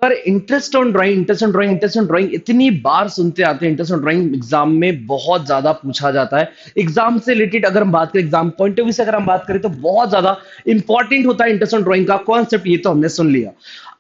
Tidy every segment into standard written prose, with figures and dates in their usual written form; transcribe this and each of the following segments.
पर interest on drawing, interest on drawing, interest on drawing इतनी बार सुनते आते हैं। इंटरेस्ट ऑन ड्राइंग एग्जाम में बहुत ज्यादा पूछा जाता है। एग्जाम से रिलेटेड अगर हम बात करें, एग्जाम पॉइंट ऑफ व्यू से अगर हम बात करें, तो बहुत ज्यादा इंपॉर्टेंट होता है इंटरेस्ट ऑन ड्राइंग का कॉन्सेप्ट। ये तो हमने सुन लिया।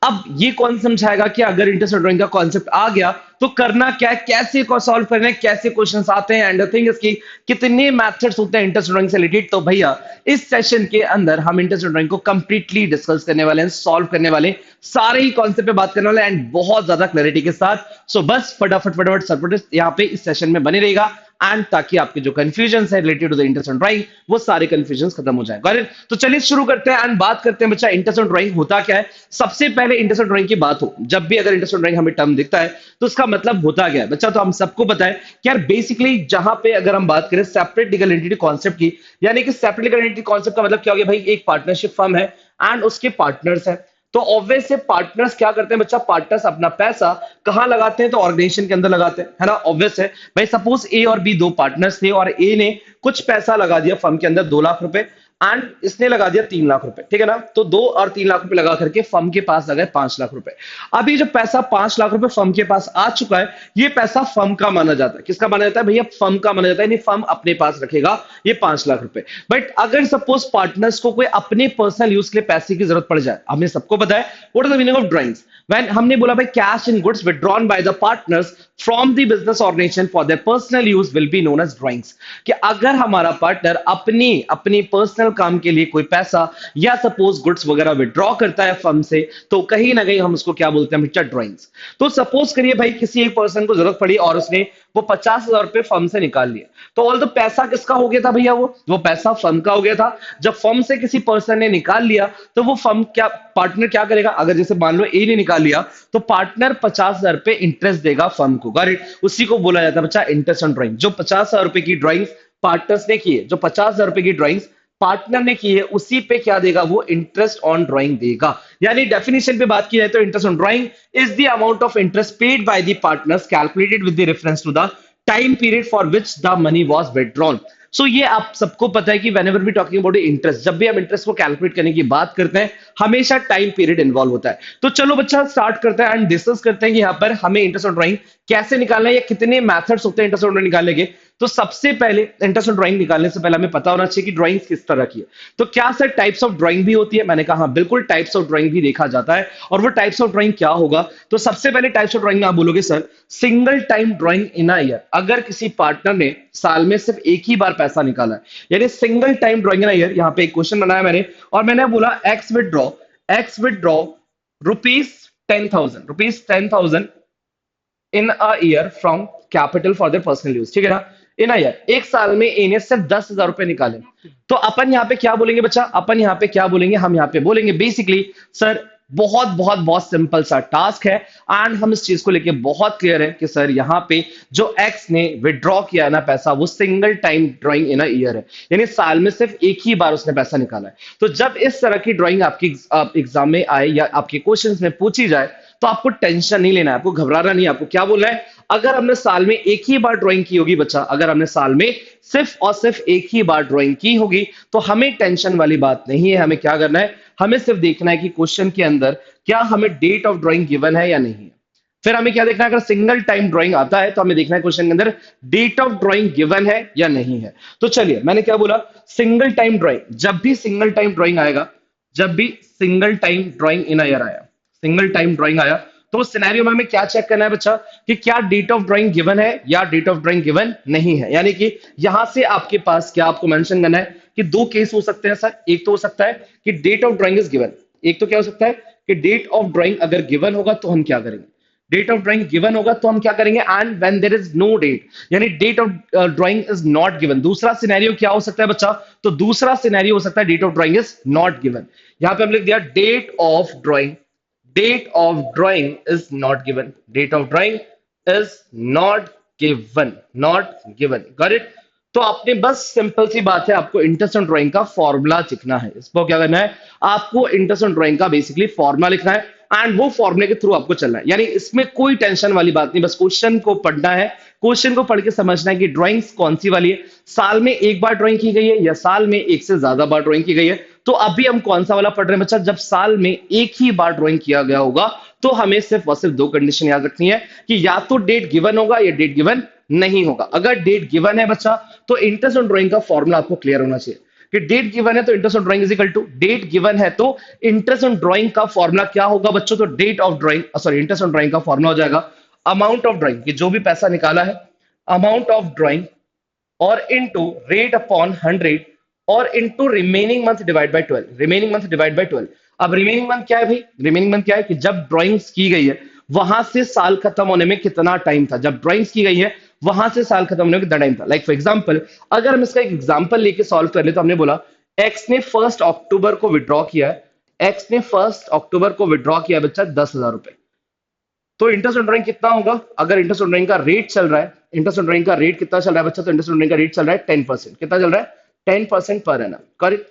अब ये कौन समझाएगा कि अगर इंटरेस्ट ऑन ड्राइंग का कॉन्सेप्ट आ गया तो करना क्या है, कैसे को सॉल्व करना है, कैसे क्वेश्चंस आते हैं, एंड थिंग इसकी कितने मेथड्स होते हैं इंटरेस्ट ड्राइंग से रिलेटेड। तो भैया इस सेशन के अंदर हम इंटरेस्ट ड्राइंग को कंप्लीटली डिस्कस करने वाले हैं, सॉल्व करने वाले हैं, सारे ही कॉन्सेप्ट पे बात करने वाले हैं, एंड बहुत ज्यादा क्लैरिटी के साथ। सो बस फटाफट फटाफट सर्वप्रथम यहाँ पे इस सेशन में बने रहेगा, एंड ताकि आपके जो कंफ्यूजन है related to the interest on drawing, वो सारे कंफ्यूजन खत्म हो जाए। Got it? तो चलिए शुरू करते हैं एंड बात करते हैं बच्चा इंटरेस्ट ऑन ड्राइंग होता क्या है। सबसे पहले इंटरेस्ट ऑन ड्राइंग की बात हो, जब भी अगर इंटरेस्ट ऑन ड्राइंग हमें टर्म दिखता है तो उसका मतलब होता क्या है बच्चा। तो हम सबको पता है कि यार बेसिकली जहां पे अगर हम बात करें सेपरेट लीगल एंटिटी कॉन्सेप्ट की, यानी कि सेपरेट लीगल एंटिटी कॉन्सेप्ट का मतलब क्या हो गया भाई, एक पार्टनरशिप फर्म है एंड उसके पार्टनर्स हैं। तो ऑब्वियस से पार्टनर्स क्या करते हैं बच्चा, पार्टनर्स अपना पैसा कहां लगाते हैं, तो ऑर्गेनाइजेशन के अंदर लगाते हैं, है ना। ऑब्वियस है भाई, सपोज ए और बी दो पार्टनर्स थे और ए ने कुछ पैसा लगा दिया फर्म के अंदर 2 लाख रुपए, एंड इसने लगा दिया 3 लाख रुपए, ठीक है ना। तो 2 और 3 लाख रुपए लगा करके फर्म के पास लगा 5 लाख रुपए। अभी जो पैसा 5 लाख रुपए फर्म के पास आ चुका है, ये पैसा फर्म का माना जाता है। किसका माना जाता है भैया, फर्म का माना जाता है, यानी फर्म अपने पास रखेगा ये 5 लाख रुपए। बट अगर सपोज पार्टनर्स को कोई अपने पर्सनल यूज के लिए पैसे की जरूरत पड़ जाए, हमें सबको पता है what is the meaning of drawings. When हमने बोला भाई cash in goods withdrawn by the partners from the business organisation for their personal use will be known as drawings. कि अगर हमारा पार्टनर अपनी अपनी पर्सनल काम के लिए कोई पैसा या सपोज गुड्स वगैरह विड्रॉ करता है फर्म से, तो कहीं ना कहीं हम उसको क्या बोलते हैं बच्चा, ड्राइंग्स। तो सपोज करिए भाई किसी एक पर्सन को जरूरत पड़ी और उसने वो 50,000 रुपए फर्म से निकाल लिए। तो ऑल द पैसा किसका हो गया था भैया, वो पैसा फर्म का हो गया था। जब फर्म से किसी पर्सन ने निकाल लिया तो वो फर्म क्या, पार्टनर क्या करेगा, अगर जैसे मान लो ए ने निकाल लिया तो पार्टनर 50,000 रुपए इंटरेस्ट देगा फर्म को। Got it? उसी को बोला जाता है बच्चा इंटरेस्ट ऑन ड्राइंग। जो 50,000 रुपए की ड्राइंग पार्टनर्स ने की है, जो 50,000 रुपए की ड्राइंग्स पार्टनर ने की है, उसी पे क्या देगा, वो इंटरेस्ट ऑन ड्राइंग देगा। यानी डेफिनेशन पे बात की जाए तो interest on drawing is the amount of interest paid by the partners calculated with the reference to the time period for which the money was withdrawn. So ये आप सबको पता है कि whenever we talking about interest, जब भी हम interest को कैलकुलेट करने की बात करते हैं, हमेशा टाइम पीरियड इन्वॉल्व होता है। तो चलो बच्चा स्टार्ट करते हैं एंड डिस्कस करते हैं कि यहाँ पर हमें इंटरेस्ट ऑन ड्राइंग कैसे निकालना है या कितने मेथड्स होते हैं इंटरेस्ट ऑन ड्राइंग निकालने के। तो सबसे पहले इंटरेस्ट ऑन ड्राइंग निकालने से पहले हमें पता होना चाहिए कि ड्राइंग किस तरह की है। तो क्या सर टाइप्स ऑफ ड्राइंग भी होती है, मैंने कहा हाँ बिल्कुल, टाइप्स ऑफ ड्राइंग भी देखा जाता है। और वो टाइप्स ऑफ ड्राइंग क्या होगा, तो सबसे पहले टाइप्स ऑफ ड्राइंग में आप बोलोगे sir single time drawing in a year. अगर किसी पार्टनर ने साल में सिर्फ एक ही बार पैसा निकाला है, यानी single time drawing in a year. यहाँ पे एक क्वेश्चन बनाया मैंने और मैंने बोला x withdraw rupees 10,000 in a year from capital for their personal use, ठीक है ना। इन अ ईयर, एक साल में ए ने सिर्फ 10,000 रुपए निकाले, तो अपन यहाँ पे क्या बोलेंगे बच्चा, अपन यहाँ पे क्या बोलेंगे, हम यहाँ पे बोलेंगे बेसिकली सर बहुत बहुत बहुत सिंपल सा टास्क है, एंड हम इस चीज को लेके बहुत क्लियर है कि सर यहाँ पे जो एक्स ने विड्रॉ किया है ना पैसा, वो single time drawing in a year है, यानी साल में सिर्फ एक ही बार उसने पैसा निकाला है। तो जब इस तरह की ड्राइंग आपकी एग्जाम में आए या आपके क्वेश्चंस में पूछी जाए, तो आपको टेंशन नहीं लेना है, आपको घबराना नहीं है। आपको क्या बोलना है, अगर हमने साल में एक ही बार ड्राइंग की होगी बच्चा, अगर हमने साल में सिर्फ और सिर्फ एक ही बार ड्राइंग की होगी, तो हमें टेंशन वाली बात नहीं है। हमें क्या करना है, हमें सिर्फ देखना है कि क्वेश्चन के अंदर क्या हमें डेट ऑफ ड्राइंग गिवन है या नहीं है। फिर हमें क्या देखना है, अगर सिंगल टाइम ड्राइंग आता है तो हमें देखना है क्वेश्चन के अंदर डेट ऑफ ड्राइंग गिवन है या नहीं है। तो चलिए, मैंने क्या बोला, सिंगल टाइम ड्राइंग, जब भी सिंगल टाइम ड्राइंग आएगा, जब भी सिंगल टाइम ड्राइंग इन ईयर आया, सिंगल टाइम ड्राइंग आया, तो उस सिनेरियो में हमें क्या चेक करना है बच्चा, कि क्या डेट ऑफ ड्राइंग गिवन है या डेट ऑफ ड्राइंग गिवन नहीं है। यानी कि यहां से आपके पास क्या आपको मेंशन करना है कि दो केस हो सकते हैं सर। एक तो हो सकता है कि date of drawing is given, एक तो क्या हो सकता है कि डेट ऑफ ड्राइंग अगर गिवन होगा तो हम क्या करेंगे, डेट ऑफ ड्राइंग गिवन होगा तो हम क्या करेंगे, and when there is no date, यानी date of drawing is not given. दूसरा सिनेरियो क्या हो सकता है बच्चा, तो दूसरा सिनेरियो हो सकता है date of drawing is not given. यहां पे हम लिख दिया date of drawing, date of drawing is not given, date of drawing is not given, got it। तो आपने बस सिंपल सी बात है, आपको इंटरेस्ट ऑन ड्राइंग का फॉर्मूला लिखना है। इसको क्या करना है, आपको इंटरेस्ट ऑन ड्राइंग का बेसिकली फॉर्मूला लिखना है, एंड वो फॉर्मूले के थ्रू आपको चलना है। यानी इसमें कोई टेंशन वाली बात नहीं, बस क्वेश्चन को पढ़ना है, क्वेश्चन को पढ़ के समझना है कि ड्राइंग्स कौन सी वाली है, साल में एक बार ड्राइंग की गई है या साल में एक से ज्यादा बार ड्राइंग की गई है। तो अभी हम कौन सा वाला पढ़ रहे हैं बच्चा, जब साल में एक ही बार ड्राइंग किया गया होगा तो हमें सिर्फ और सिर्फ दो कंडीशन याद रखनी है कि या तो डेट गिवन होगा या डेट गिवन नहीं होगा। अगर डेट गिवन है बच्चा तो इंटरेस्ट ऑन ड्राइंग का फॉर्मूला आपको क्लियर होना चाहिए कि डेट गिवन है तो interest on drawing is equal to, date given है तो इंटरेस्ट ऑन ड्राइंग का फॉर्मूला क्या होगा बच्चों, तो date of drawing sorry interest on drawing का फॉर्मूला हो जाएगा अमाउंट ऑफ ड्राइंग, कि जो भी पैसा निकाला है अमाउंट ऑफ ड्राइंग और इनटू रेट अपॉन 100 और into remaining month divide by 12, remaining month divide by 12। अब रिमेनिंग मंथ क्या है भाई, रिमेनिंग मंथ क्या है कि जब ड्राइंग्स की गई है वहां से साल खत्म होने में कितना टाइम था, जब ड्राइंग्स की गई है वहां से साल खत्म होने में कितना टाइम था। लाइक फॉर एग्जांपल अगर हम इसका एक एग्जांपल लेके सॉल्व कर ले तो हमने बोला एक्स ने 1 अक्टूबर को विड्रॉ किया है, एक्स ने 1 अक्टूबर को विड्रॉ किया है बच्चा 10,000 रुपए, तो इंटरेस्ट ऑन ड्राइंग कितना होगा, अगर इंटरेस्ट ऑन ड्राइंग का रेट चल रहा है, इंटरेस्ट ऑन ड्राइंग का रेट कितना चल रहा है बच्चा, तो इंटरेस्ट ऑन ड्राइंग का रेट चल रहा है 10%, कितना चल रहा है 10% पर एनम, करेक्ट।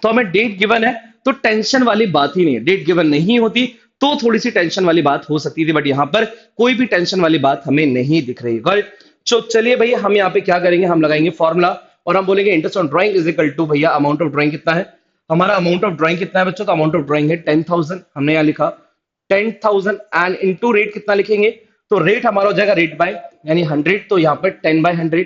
तो हमें डेट गिवन है तो टेंशन वाली बात ही नहीं है, डेट गिवन नहीं होती तो थोड़ी सी टेंशन वाली बात हो सकती थी, बट यहां पर कोई भी टेंशन वाली बात हमें नहीं दिख रही है। तो चलिए भैया हम यहाँ पे क्या करेंगे, हम लगाएंगे फॉर्मूला और हम बोलेंगे interest on drawing is equal to भैया अमाउंट ऑफ ड्राइंग कितना है, हमारा अमाउंट ऑफ ड्राइंग कितना है बच्चों, तो अमाउंट ऑफ ड्राइंग है 10,000, हमने यहाँ लिखा 10,000 एंड इनटू रेट कितना लिखेंगे, तो रेट हमारा हो जाएगा रेट बाय यानी 100, तो यहाँ पे 10/100,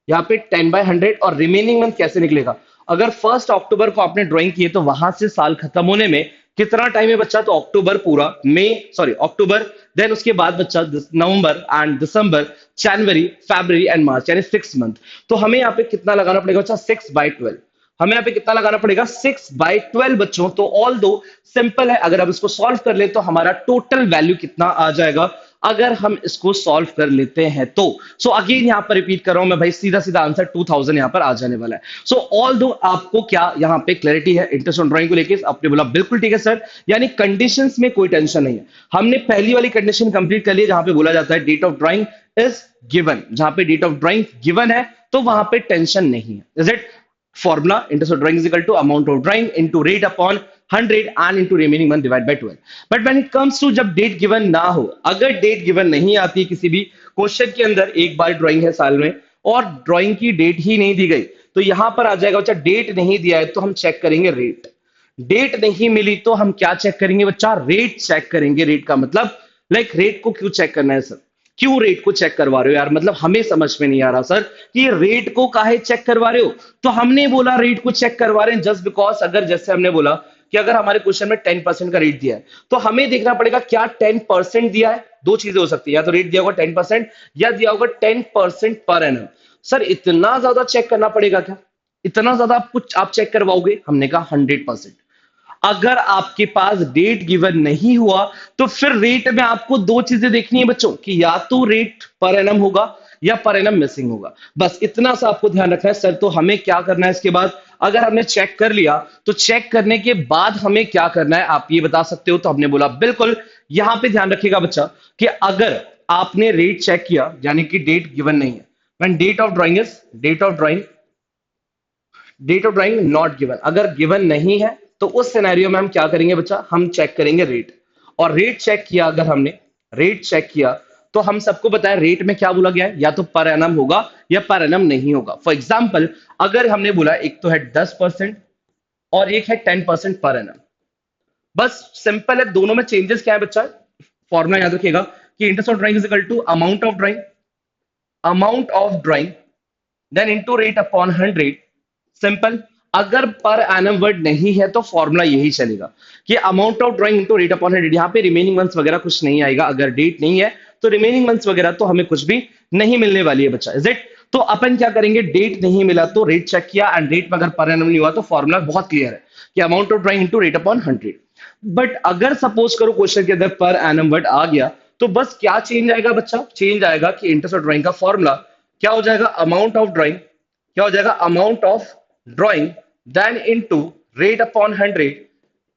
यहाँ पे 10/100 और रिमेनिंग मंथ कैसे निकलेगा, अगर 1 अक्टूबर को आपने ड्राइंग की है तो वहां से साल खत्म होने में कितना टाइम है बच्चा, तो अक्टूबर पूरा, अक्टूबर, देन उसके बाद बच्चा नवंबर and December, January, February and मार्च, यानी 6 मंथ। तो हमें यहाँ पे कितना लगाना पड़ेगा बच्चा 6/12, हमें यहाँ पे कितना लगाना पड़ेगा 6/12 बच्चों। तो ऑल दो सिंपल है, अगर आप इसको सॉल्व कर ले तो हमारा टोटल वैल्यू कितना आ जाएगा अगर हम इसको सॉल्व कर लेते हैं तो। सो अगेन यहां पर रिपीट कर रहा हूं मैं भाई, सीधा सीधा आंसर 2000 यहां पर आ जाने वाला है। सो ऑल दो आपको क्या यहां पे क्लैरिटी है इंटरेस्ट ऑन ड्राइंग को लेके, आपने बोला बिल्कुल ठीक है सर, यानी कंडीशंस में कोई टेंशन नहीं है। हमने पहली वाली कंडीशन कंप्लीट कर ली जहां पे बोला जाता है date of drawing is given, जहां पे डेट ऑफ ड्राइंग गिवन है तो वहां पे टेंशन नहीं है, is it. formula interest of drawing is equal to amount of drawing into rate upon 100 and into remaining month divided by 12। but when it comes to जब date given ना हो, अगर डेट गिवन नहीं आती किसी भी क्वेश्चन के अंदर, एक बार ड्राइंग है साल में और ड्राइंग की डेट ही नहीं दी गई, तो यहां पर आ जाएगा बच्चा डेट नहीं दिया है तो हम चेक करेंगे रेट, डेट नहीं मिली तो हम क्या चेक करेंगे बच्चा, रेट चेक करेंगे। रेट का मतलब लाइक रेट को क्यों चेक करना है सर, क्यों रेट को चेक करवा रहे हो यार, मतलब हमें समझ में नहीं आ रहा सर कि रेट को काहे चेक करवा रहे हो। तो हमने बोला रेट को चेक करवा रहे हैं जस्ट बिकॉज, अगर जैसे हमने बोला कि अगर हमारे क्वेश्चन में 10% का रेट दिया है तो हमें देखना पड़ेगा क्या 10% दिया है, दो चीजें हो सकती है, या तो रेट दिया होगा 10% या दिया होगा 10% पर एनम। सर इतना ज्यादा चेक करना पड़ेगा क्या, इतना ज्यादा आप चेक करवाओगे, हमने कहा 100%। अगर आपके पास डेट गिवन नहीं हुआ तो फिर रेट में आपको दो चीजें देखनी है बच्चों, कि या तो रेट पर एनम होगा या पर एनम मिसिंग होगा, बस इतना सा आपको ध्यान रखना है। सर तो हमें क्या करना है इसके बाद, अगर हमने चेक कर लिया तो चेक करने के बाद हमें क्या करना है आप ये बता सकते हो, तो हमने बोला बिल्कुल यहां पे ध्यान रखिएगा बच्चा कि अगर आपने रेट चेक किया यानी कि डेट गिवन नहीं है, when date of drawing is date of drawing not given, अगर गिवन नहीं है तो उस सिनेरियो में हम क्या करेंगे बच्चा, हम चेक करेंगे रेट, और रेट चेक किया, अगर हमने रेट चेक किया तो हम सबको बताया रेट में क्या बोला गया है, या तो पर एनम होगा या पर एनम नहीं होगा। फॉर एग्जाम्पल अगर हमने बोला एक तो है 10% और एक है 10% पर एनम, बस सिंपल है, दोनों में चेंजेस क्या है बच्चा, फॉर्मूला याद रखिएगा कि interest of drawing is equal to amount of drawing then into rate upon 100, simple. अगर पर एनम वर्ड नहीं है तो फॉर्मूला यही चलेगा कि amount of drawing into rate upon 100, यहां पे रिमेनिंग मंथ्स वगैरह कुछ नहीं आएगा, अगर डेट नहीं है तो रिमेनिंग मंथ्स वगैरह तो हमें कुछ भी नहीं मिलने वाली है बच्चा, इज इट। तो अपन क्या करेंगे, डेट नहीं मिला तो रेट चेक किया एंड रेट में अगर पर एनम नहीं हुआ तो फॉर्मूला बहुत क्लियर है कि amount of drawing into rate upon 100। But अगर सपोज करो क्वेश्चन के अंदर पर एनम वर्ड आ गया तो बस क्या चेंज आएगा बच्चा, चेंज आएगा कि इंटरेस्ट ऑफ ड्राइंग का फॉर्मूला क्या हो जाएगा, अमाउंट ऑफ ड्राइंग, क्या हो जाएगा amount of drawing then into rate upon 100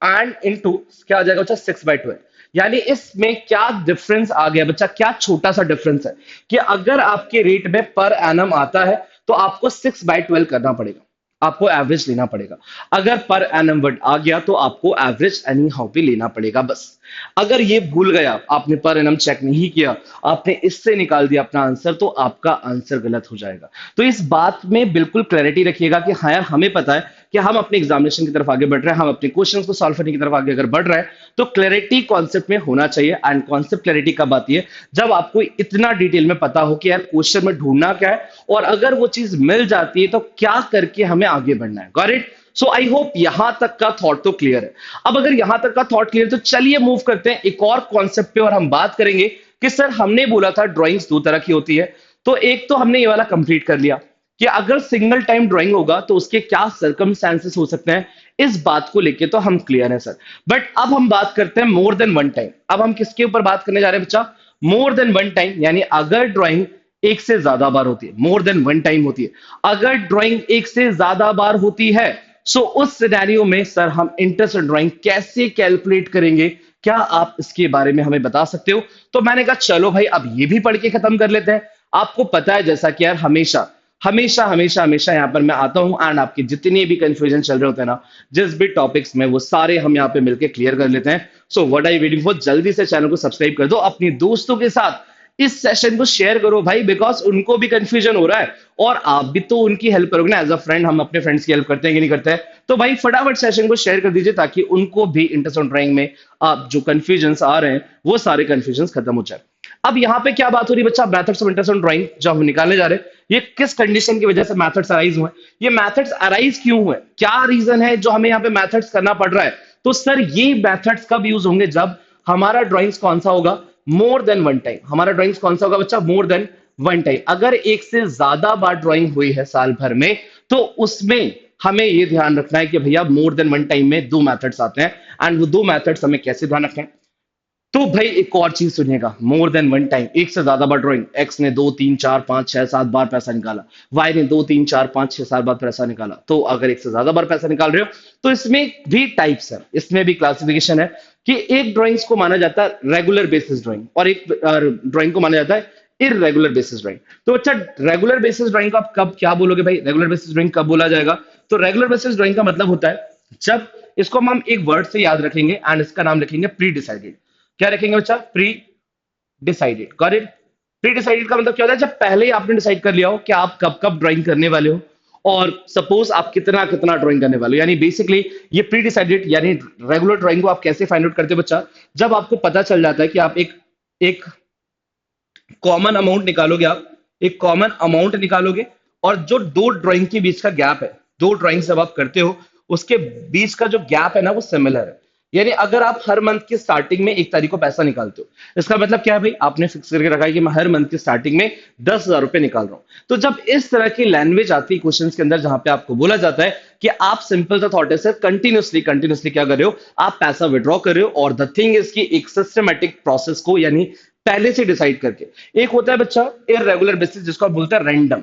and into क्या आ जाएगा बच्चा 6/12। यानी इसमें क्या डिफरेंस आ गया बच्चा, क्या छोटा सा डिफरेंस है कि अगर आपके रेट में पर एनम आता है तो आपको 6/12 करना पड़ेगा, आपको एवरेज लेना पड़ेगा। अगर पर एनम वर्ड आ गया तो आपको एवरेज एनी हाउ भी लेना पड़ेगा बस। अगर ये भूल गया, आपने पर एनम चेक नहीं किया, आपने इससे निकाल दिया अपना आंसर, तो आपका आंसर गलत हो जाएगा। तो इस बात में बिल्कुल क्लैरिटी रखिएगा कि हाँ यार हमें पता है कि हम अपने एग्जामिनेशन की तरफ आगे बढ़ रहे हैं, हम अपने क्वेश्चंस को सॉल्व करने की तरफ आगे अगर बढ़ रहे हैं, तो क्लैरिटी कॉन्सेप्ट में होना चाहिए। एंड कॉन्सेप्ट क्लैरिटी कब आती है? जब आपको इतना डिटेल में पता हो कि यार क्वेश्चन में ढूंढना क्या है, और अगर वो चीज मिल जाती है तो क्या करके हमें आगे बढ़ना है। Got it? So I hope यहां तक का थॉट तो क्लियर है। अब अगर यहां तक का थॉट क्लियर, तो चलिए मूव करते हैं एक और कॉन्सेप्ट पे, और हम बात करेंगे कि सर हमने बोला था ड्राइंग्स दो तरह की होती है। तो एक तो हमने ये वाला कंप्लीट कर लिया कि अगर सिंगल टाइम ड्राइंग होगा तो उसके क्या सर्कमस्टेंसेस हो सकते हैं, इस बात को लेके तो हम क्लियर है सर। बट अब हम बात करते हैं मोर देन वन टाइम। अब हम किसके ऊपर बात करने जा रहे हैं बच्चा? मोर देन वन टाइम, यानी अगर ड्राइंग एक से ज्यादा बार होती है, मोर देन वन टाइम होती है, अगर ड्राइंग एक से ज्यादा बार होती है, सो उस सिनेरियो में सर हम इंटरेस्ट ड्राइंग कैसे कैलकुलेट करेंगे? क्या आप इसके बारे में हमें बता सकते हो? तो मैंने कहा चलो भाई अब ये भी पढ़ के खत्म कर लेते हैं। आपको पता है जैसा कि यार हमेशा हमेशा हमेशा हमेशा यहाँ पर मैं आता हूं एंड आपके जितने भी कंफ्यूजन चल रहे होते हैं ना, जिस भी टॉपिक्स में, वो सारे हम यहाँ पे मिलकर क्लियर कर लेते हैं। So what I waiting for? जल्दी से चैनल को सब्सक्राइब कर दो, अपने दोस्तों के साथ इस सेशन को शेयर करो भाई, बिकॉज उनको भी कंफ्यूजन हो रहा है और आप भी तो उनकी हेल्प करोगे ना। एज अ फ्रेंड हम अपने फ्रेंड्स की हेल्प करते हैं कि नहीं करते हैं? तो भाई फटाफट सेशन को शेयर कर दीजिए ताकि उनको भी इंटरेस्ट ऑन ड्राइंग में आप जो कंफ्यूजन आ रहे हैं वो सारे कंफ्यूजन खत्म हो जाए। अब यहाँ पे क्या बात हो रही है बच्चा? Methods of interest on drawing जो हम निकालने जा रहे हैं, ये किस कंडीशन की वजह से मेथड्स अराइज हुए? ये मेथड्स अराइज क्यों हुए? क्या रीजन है जो हमें यहाँ पे मेथड्स करना पड़ रहा है? तो सर ये मेथड्स कब यूज होंगे? जब हमारा ड्राइंग्स कौन सा होगा? More than one time. हमारा ड्राइंग्स कौन सा होगा बच्चा? More than one time. अगर एक से ज्यादा बार ड्राइंग हुई है साल भर में, तो उसमें हमें ये ध्यान रखना है कि भैया मोर देन वन टाइम में दो मेथड्स आते हैं। एंड वो दो मेथड्स हमें कैसे ध्यान रखना है? तो भाई एक और चीज सुनिएगा, मोर देन वन टाइम, एक से ज्यादा बार ड्राइंग, एक्स ने 2 3 4 5 6 7 बार पैसा निकाला, वाई ने 2 3 4 5 6 7 बार पैसा निकाला। तो अगर एक से ज्यादा बार पैसा निकाल रहे हो तो इसमें भी टाइप्स है, इसमें भी क्लासिफिकेशन है कि एक ड्राइंग्स को माना जाता है रेगुलर बेसिस ड्राइंग और एक ड्राइंग को माना जाता है इरेगुलर बेसिस ड्राइंग। तो अच्छा, रेगुलर बेसिस ड्राइंग को आप कब क्या बोलोगे भाई? रेगुलर बेसिस ड्राइंग कब बोला जाएगा? तो रेगुलर बेसिस ड्राइंग का मतलब होता है जब इसको हम एक वर्ड से याद रखेंगे एंड इसका नाम रखेंगे प्री डिसाइडेड। क्या रखेंगे बच्चा? Pre decided. Got it? Pre decided का मतलब क्या होता है? जब पहले ही आपने डिसाइड कर लिया हो कि आप कब कब ड्राइंग करने वाले हो और सपोज आप कितना कितना ड्राइंग करने वाले हो। यानी बेसिकली ये प्री डिसाइडेड, यानी रेगुलर ड्राइंग को आप कैसे फाइंड आउट करते हो बच्चा? जब आपको पता चल जाता है कि आप एक एक कॉमन अमाउंट निकालोगे, आप एक कॉमन अमाउंट निकालोगे और जो दो ड्राइंग के बीच का गैप है, दो ड्राइंग जब आप करते हो उसके बीच का जो गैप है ना वो सिमिलर है। यानी अगर आप हर मंथ की स्टार्टिंग में 1 तारीख को पैसा निकालते हो, इसका मतलब क्या है भाई? आपने फिक्स करके रखा है कि मैं हर मंथ की स्टार्टिंग में 10,000 रुपए निकाल रहा हूं। तो जब इस तरह की लैंग्वेज आती है क्वेश्चन के अंदर जहां पे आपको बोला जाता है कि आप सिंपल सा थॉट है सर, कंटिन्यूसली कंटिन्यूसली क्या कर रहे हो? आप पैसा विड्रॉ कर रहे हो। और द थिंग इज की एक सिस्टमेटिक प्रोसेस को, यानी पहले से डिसाइड करके। एक होता है बच्चा इरेगुलर बेसिस, जिसको आप बोलते हैं रैंडम।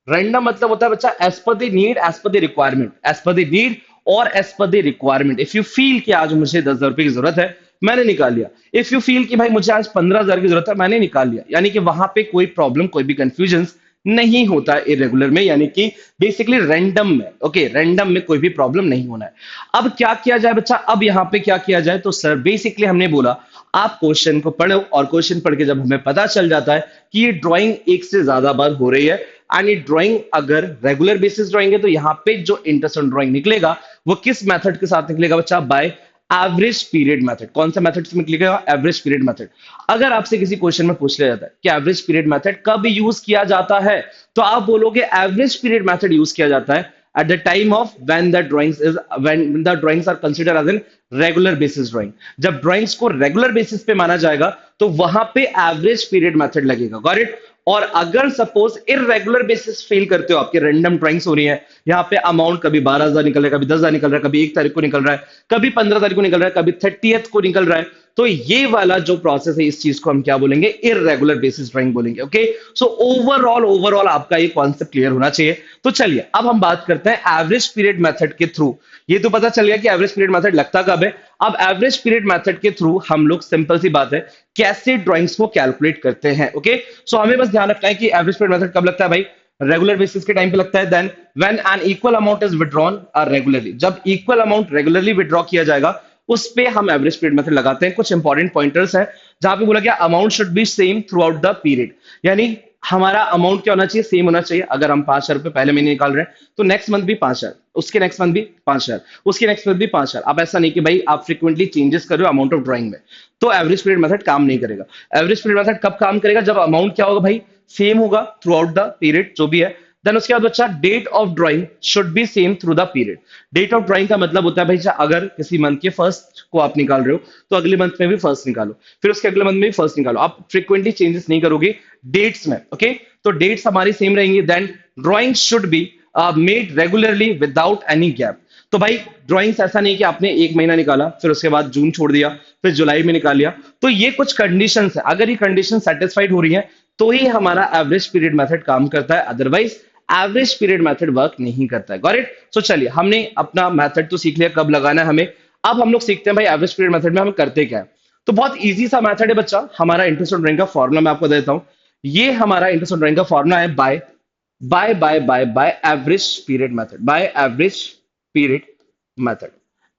रैंडम मतलब होता है बच्चा as per the need, as per the requirement, as per the need और as per the requirement. If you feel कि आज मुझे 10,000 रुपए की जरूरत है, मैंने निकाल लिया। इफ यू फील कि भाई मुझे आज 15,000 की जरूरत है, मैंने निकाल लिया। यानी कि वहां पे कोई प्रॉब्लम, कोई भी कंफ्यूजन नहीं होता है इरेगुलर में, यानी कि बेसिकली रैंडम में। ओके, रैंडम में कोई भी प्रॉब्लम नहीं होना है। अब क्या किया जाए बच्चा? अब यहां पे क्या किया जाए? तो सर बेसिकली हमने बोला आप क्वेश्चन को पढ़ो और क्वेश्चन पढ़ के जब हमें पता चल जाता है कि ये ड्राइंग एक से ज्यादा बार हो रही है एंड ये ड्राइंग अगर रेगुलर बेसिस ड्राइंग है, तो यहाँ पे जो इंटरेस्ट ऑन ड्राइंग निकलेगा वो किस मेथड के साथ निकलेगा बच्चा? By average period method. कौन सा मेथड से निकलेगा? Average period method. अगर आपसे किसी क्वेश्चन में पूछ लिया जाता है कि एवरेज पीरियड मेथड कब यूज किया जाता है, तो आप बोलोगे एवरेज पीरियड मेथड यूज किया जाता है at the time of when the drawings are considered as in regular basis drawing। जब ड्राइंग्स को रेगुलर बेसिस पे माना जाएगा तो वहां पे एवरेज पीरियड मेथड लगेगा। Got it? और अगर सपोज इरेगुलर बेसिस फील करते हो, आपके रैंडम ड्राइंग्स हो रही है, यहाँ पे अमाउंट कभी 12,000 निकल रहा है, कभी 10,000 निकल रहा है, कभी 1 तारीख को निकल रहा है, कभी 15 तारीख को निकल रहा है, कभी 30th को निकल रहा है, तो ये वाला जो प्रोसेस है इस चीज को हम क्या बोलेंगे? इरेगुलर बेसिस ड्राइंग बोलेंगे। ओके, सो ओवरऑल आपका ये कॉन्सेप्ट क्लियर होना चाहिए। तो चलिए अब हम बात करते हैं एवरेज पीरियड मेथड के थ्रू। ये तो पता चल गया कि एवरेज पीरियड मेथड लगता कब है। अब एवरेज पीरियड मेथड के थ्रू हम लोग, सिंपल सी बात है, कैसे ड्राइंग्स को कैलकुलेट करते हैं। ओके, सो हमें बस ध्यान रखना है कि एवरेज पीरियड मेथड कब लगता है भाई? रेगुलर बेसिस के टाइम पे लगता है। Then when an equal amount is withdrawn regularly, जब इक्वल अमाउंट रेगुलरली विड्रॉ किया जाएगा उस पे हम एवरेज पीरियड मेथड लगाते हैं। कुछ इंपॉर्टेंट पॉइंटर्स हैं जहां पे बोला गया amount should be same through out the period, यानी हमारा अमाउंट क्या होना चाहिए? सेम होना चाहिए। अगर हम 5,000 रुपए पहले महीने निकाल रहे हैं तो नेक्स्ट मंथ भी 5,000, उसके नेक्स्ट मंथ भी 5,000, उसके नेक्स्ट मंथ भी 5,000। अब ऐसा नहीं कि भाई आप फ्रीक्वेंटली चेंजेस कर रहे हो अमाउंट ऑफ ड्राइंग में, तो एवरेज पीरियड मेथड काम नहीं करेगा। एवरेज पीरियड मेथड कब काम करेगा? जब अमाउंट क्या होगा भाई, सेम होगा थ्रू आउट द पीरियड जो भी है। देन उसके बाद बच्चा date of drawing should be same through the period. Date of drawing का मतलब होता है भाई अगर किसी मंथ के फर्स्ट को आप निकाल रहे हो तो अगले मंथ में भी फर्स्ट निकालो, फिर उसके अगले मंथ में भी फर्स्ट निकालो। आप फ्रीक्वेंटली चेंजेस नहीं करोगे डेट्स में, ओके? तो डेट्स हमारी सेम रहेंगी। Then drawing should be made regularly without any gap. तो भाई ड्राइंग्स ऐसा नहीं कि आपने एक महीना निकाला फिर उसके बाद जून छोड़ दिया फिर जुलाई में निकाल लिया। तो ये कुछ कंडीशंस है, अगर ये कंडीशन सेटिस्फाइड हो रही है तो ही हमारा एवरेज पीरियड मेथड काम करता है, otherwise average period method work नहीं करता है। Got it? सो चलिए हमने अपना मेथड तो सीख लिया कब लगाना है हमें। अब हम लोग सीखते हैं भाई एवरेज पीरियड मेथड में हम करते क्या है। तो बहुत इजी सा मेथड है बच्चा, हमारा इंटरेस्ट ऑन ड्राइंग का फॉर्मूला मैं आपको देता हूं। ये हमारा इंटरेस्ट ऑन ड्राइंग का फॉर्मूला है by average period method, by average period method.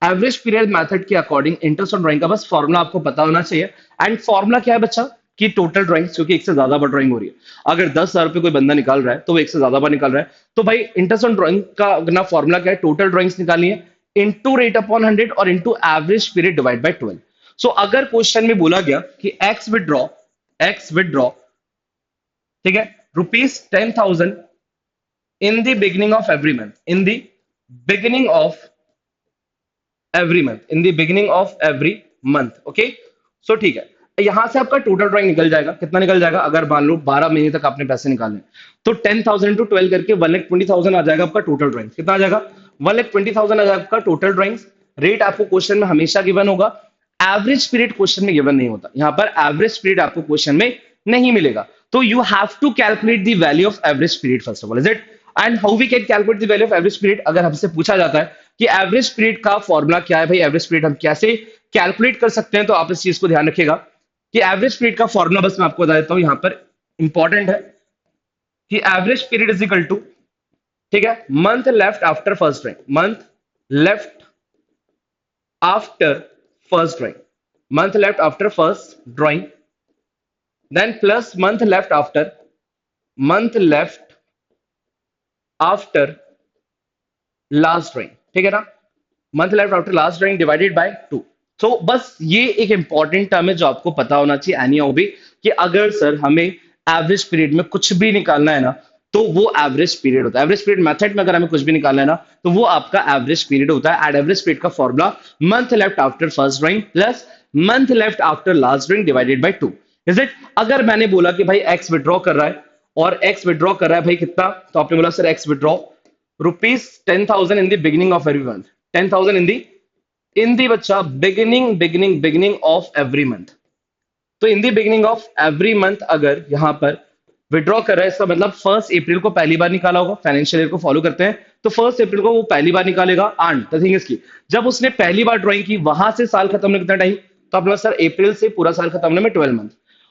Average period method के अकॉर्डिंग इंटरेस्ट ऑन ड्राइंग का बस फॉर्मूला आपको पता होना चाहिए। एंड फॉर्मूला क्या है बच्चा कि टोटल ड्राइंग, क्योंकि एक से ज्यादा बार ड्राइंग हो रही है, अगर 10,000 रुपए कोई बंदा निकाल रहा है तो वो एक से ज्यादा बार निकाल रहा है, तो भाई इंटरेस्ट ऑन ड्राइंग का ना फॉर्मूला क्या है, टोटल ड्राइंग्स निकालनी है इनटू रेट अपॉन 100 और into average period divide by 12। सो अगर क्वेश्चन में बोला गया कि एक्स विदड्रॉ, ठीक है, rupees 10,000 in the beginning of every month, in the beginning of every month, in the beginning of every month, okay? So ठीक है, यहां से आपका टोटल ड्राइंग निकल जाएगा। कितना निकल जाएगा? अगर मान लो 12 महीने तक आपने पैसे निकालने तो 10,000 इंटू 12 करके 1,20,000 आ जाएगा आपका टोटल ड्राइंग। कितना आ जाएगा? 1,20,000 आ जाएगा आपका टोटल ड्राइंग। रेट आपको क्वेश्चन में हमेशा गिवन होगा, एवरेज पीरियड क्वेश्चन में गिवन नहीं होता। यहां पर एवरेज पीरियड आपको क्वेश्चन में नहीं मिलेगा, तो you have to calculate the value of average period first of all, is it? And how we can calculate the value of average period? अगर हमसे पूछा जाता है कि एवरेज पीरियड का फॉर्मूला क्या है भाई, एवरेज पीरियड हम कैसे कैलकुलेट कर सकते हैं, तो आप इस चीज को ध्यान रखिएगा कि एवरेज पीरियड का फॉर्मूला बस मैं आपको बता देता हूं, यहां पर इंपॉर्टेंट है कि average period is equal to, ठीक है, month left after first drawing, month left after first drawing, month left after first drawing, then plus month left after last drawing, ठीक है ना, month left after last drawing divided by 2। तो बस ये एक important term है जो आपको पता होना चाहिए एनी हाउ भी, कि अगर सर हमें एवरेज पीरियड में कुछ भी निकालना है ना तो वो एवरेज पीरियड होता है। एवरेज पीरियड मेथड में अगर हमें कुछ भी निकालना है ना तो वो आपका एवरेज पीरियड होता है। एंड एवरेज पीरियड का formula month left after first drawing plus month left after last drawing divided by 2, is it? अगर मैंने बोला कि भाई एक्स विड्रॉ कर रहा है और एक्स विड्रॉ कर रहा है भाई कितना, तो आपने बोला sir X withdraw rupees 10,000 in the beginning of every month, 10,000 in the बच्चा बिगिनिंग ऑफ एवरी मंथ। तो in the beginning of every month अगर यहां पर विड्रॉ कर रहा है, इसका मतलब 1 अप्रैल को पहली बार निकाला होगा, फाइनेंशियल ईयर को फॉलो करते हैं तो 1 अप्रैल को वो पहली बार निकालेगा। एंड द थिंग इज की जब उसने पहली बार ड्राइंग की वहां से साल खत्म होने कितना टाइम, तो अपना सर अप्रैल से पूरा साल खत्म होने में 12 मंथ।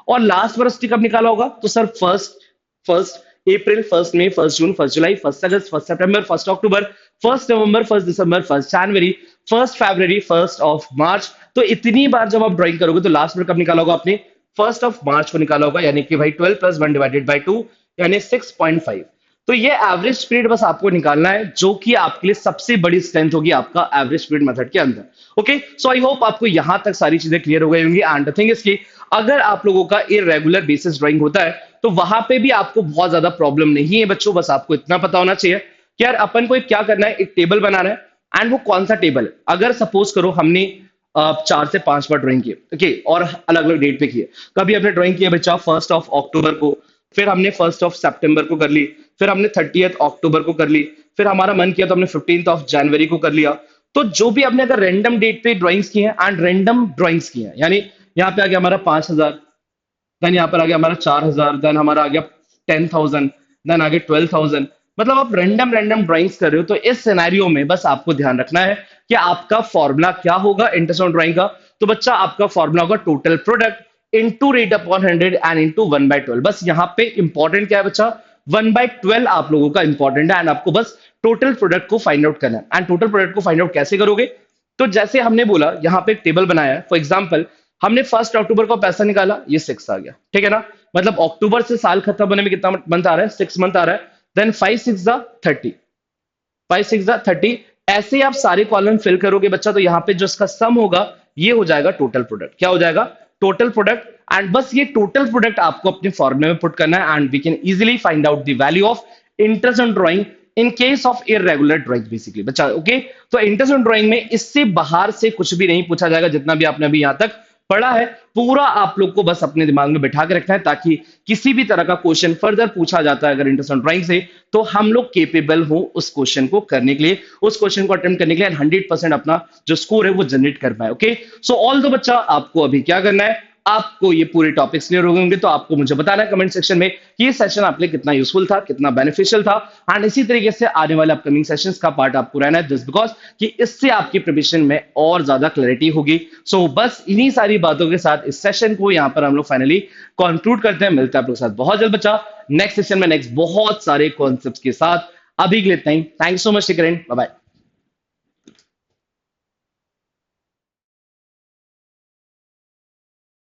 और लास्ट बार उसने कब निकाला होगा, तो सर फर्स्ट अप्रैल, 1 मई, 1 जून, 1 जुलाई, 1 अगस्त, 1 सितंबर, 1 अक्टूबर, 1 नवंबर, 1 दिसंबर, 1 जनवरी, 1 फरवरी, 1 ऑफ मार्च। तो इतनी बार जब आप ड्राइंग करोगे तो लास्ट बार कब निकाला होगा आपने, 1 ऑफ मार्च को निकाला होगा, यानी कि भाई 12 + 1 डिवाइडेड बाय 2 यानी 6.5। तो ये एवरेज पीरियड बस आपको निकालना है, जो कि आपके लिए सबसे बड़ी स्ट्रेंथ होगी आपका एवरेज पीरियड मेथड के अंदर। ओके, सो आई होप आपको यहां तक सारी चीजें क्लियर हो गई होंगी। एंड द थिंग इज कि अगर आप लोगों का इरेगुलर बेसिस ड्राइंग होता है तो वहां पे भी आपको बहुत ज्यादा प्रॉब्लम नहीं है बच्चों, बस आपको इतना पता होना चाहिए कि यार अपन को क्या करना है, एक टेबल बनाना है। एंड वो कौन सा टेबल है, अगर सपोज करो हमने 4 से 5 बार ड्राइंग किए, ओके, और अलग अलग डेट पे किए। कभी हमने ड्राइंग किया बच्चा 1 अक्टूबर को, फिर हमने 1 सितंबर को कर ली, फिर हमने 30 अक्टूबर को कर ली, फिर हमारा मन किया तो हमने 15 जनवरी को कर लिया। तो जो भी हमने अगर रैंडम डेट पे ड्राइंग्स की हैं एंड रैंडम ड्राइंग्स की हैं, यानी यहाँ पे आ गया हमारा 5,000, देन यहाँ पर आ गया हमारा 4,000, देन हमारा आ गया 10,000, देन आ गया 12,000, मतलब आप रैंडम ड्राइंग्स कर रहे हो। तो इस सिनेरियो में बस आपको ध्यान रखना है कि आपका फॉर्मूला क्या होगा इंटरेस्ट ऑन ड्राइंग का। तो बच्चा आपका फॉर्मूला होगा total product into rate upon 100 and into 1/12। बस यहाँ पे इंपॉर्टेंट क्या है बच्चा, 1/12 आप लोगों का इंपॉर्टेंट है। एंड आपको बस टोटल प्रोडक्ट को फाइंड आउट करना है। एंड टोटल प्रोडक्ट को फाइंड आउट कैसे करोगे, तो जैसे हमने बोला यहाँ पे एक टेबल बनाया है। फॉर एग्जाम्पल हमने 1 अक्टूबर को पैसा निकाला, ये 6 आ गया, ठीक है ना, मतलब अक्टूबर से साल खत्म होने में कितना मंथ आ रहा है, 6 मंथ आ रहा है। देन 5 6 30, 5 6 30। ऐसे आप सारे कॉलम फिल करोगे बच्चा, तो यहाँ पे जो इसका सम होगा ये हो जाएगा टोटल प्रोडक्ट। क्या हो जाएगा? Total product. एंड बस ये टोटल प्रोडक्ट आपको अपने फॉर्मूले में पुट करना है, and we can easily find out the value of interest on drawing in case of irregular drawing basically बच्चा। ओके, तो इंटरेस्ट ऑन ड्राइंग में इससे बाहर से कुछ भी नहीं पूछा जाएगा। जितना भी आपने अभी यहां तक पढ़ा है पूरा आप लोग को बस अपने दिमाग में बैठा के रखना है, ताकि किसी भी तरह का क्वेश्चन फर्दर पूछा जाता है अगर इंटरेस्ट ऑन ड्राइंग से, तो हम लोग केपेबल हो उस क्वेश्चन को करने के लिए, उस क्वेश्चन को अटेम्प्ट करने के लिए, 100% अपना जो स्कोर है वो जनरेट कर पाए। ओके, सो ऑल दो बच्चा, आपको अभी क्या करना है, आपको ये पूरे टॉपिक्स क्लियर हो गए होंगे, तो आपको मुझे बताना है कमेंट सेक्शन में कि ये सेशन आपके लिए कितना यूजफुल था, कितना बेनिफिशियल था। एंड इसी तरीके से आने वाले अपकमिंग सेशंस का पार्ट आपको रहना है, जस्ट बिकॉज कि इससे आपकी प्रिपरेशन में और ज्यादा क्लैरिटी होगी। सो बस इन्हीं सारी बातों के साथ इस सेशन को यहाँ पर हम लोग फाइनली कंक्लूड करते हैं। मिलते हैं आप लोग के साथ बहुत जल्द बच्चा नेक्स्ट सेशन में, नेक्स्ट बहुत सारे कॉन्सेप्ट्स के साथ। अभी के लिए इतना ही। Thank you so much, bye bye.